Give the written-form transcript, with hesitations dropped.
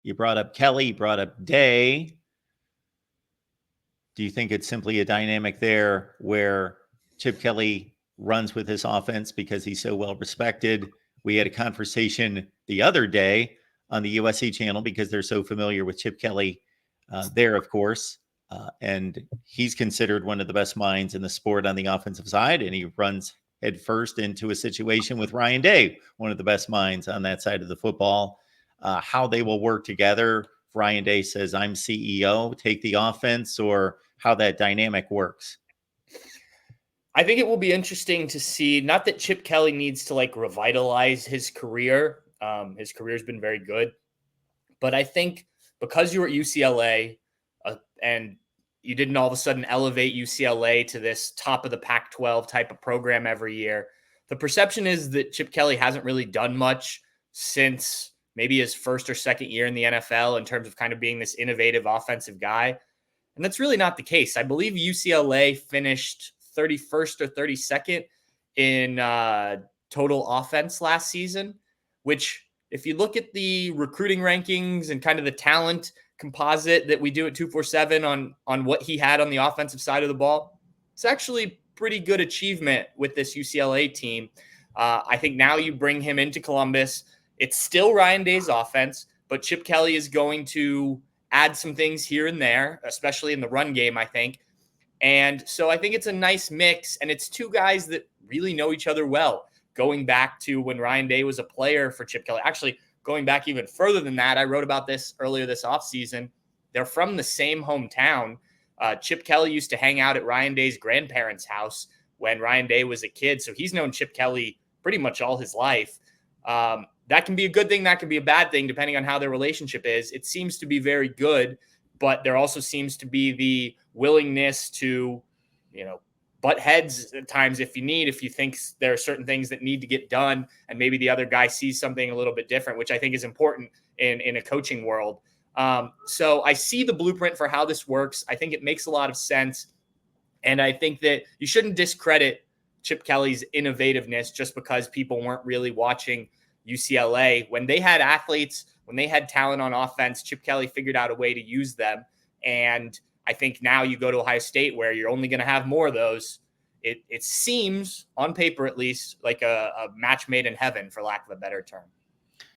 You brought up Kelly, you brought up Day. Do you think it's simply a dynamic there where Chip Kelly runs with his offense because he's so well respected? We had a conversation the other day on the USC channel because they're so familiar with Chip Kelly there, of course. And he's considered one of the best minds in the sport on the offensive side. And he runs headfirst into a situation with Ryan Day, one of the best minds on that side of the football. How they will work together. Ryan Day says, I'm CEO, take the offense, or how that dynamic works. I think it will be interesting to see, not that Chip Kelly needs to like revitalize his career. His career's been very good, but I think because you were at UCLA and you didn't all of a sudden elevate UCLA to this top of the Pac-12 type of program every year, the perception is that Chip Kelly hasn't really done much since maybe his first or second year in the NFL in terms of kind of being this innovative offensive guy. And that's really not the case. I believe UCLA finished 31st or 32nd in total offense last season, which if you look at the recruiting rankings and kind of the talent composite that we do at 247 on what he had on the offensive side of the ball, it's actually pretty good achievement with this UCLA team. I think now you bring him into Columbus. It's still Ryan Day's offense, but Chip Kelly is going to add some things here and there, especially in the run game, I think. And so I think it's a nice mix, and it's two guys that really know each other well, going back to when Ryan Day was a player for Chip Kelly. Actually, going back even further than that, I wrote about this earlier this offseason. They're from the same hometown. Chip Kelly used to hang out at Ryan Day's grandparents' house when Ryan Day was a kid, so he's known Chip Kelly pretty much all his life. That can be a good thing, that can be a bad thing, depending on how their relationship is. It seems to be very good, but there also seems to be the willingness to, butt heads at times if you think there are certain things that need to get done, and maybe the other guy sees something a little bit different, which I think is important in a coaching world. So I see the blueprint for how this works. I think it makes a lot of sense. And I think that you shouldn't discredit Chip Kelly's innovativeness just because people weren't really watching UCLA. When they had athletes, when they had talent on offense, Chip Kelly figured out a way to use them. And I think now you go to Ohio State where you're only going to have more of those. It seems, on paper at least, like a match made in heaven, for lack of a better term.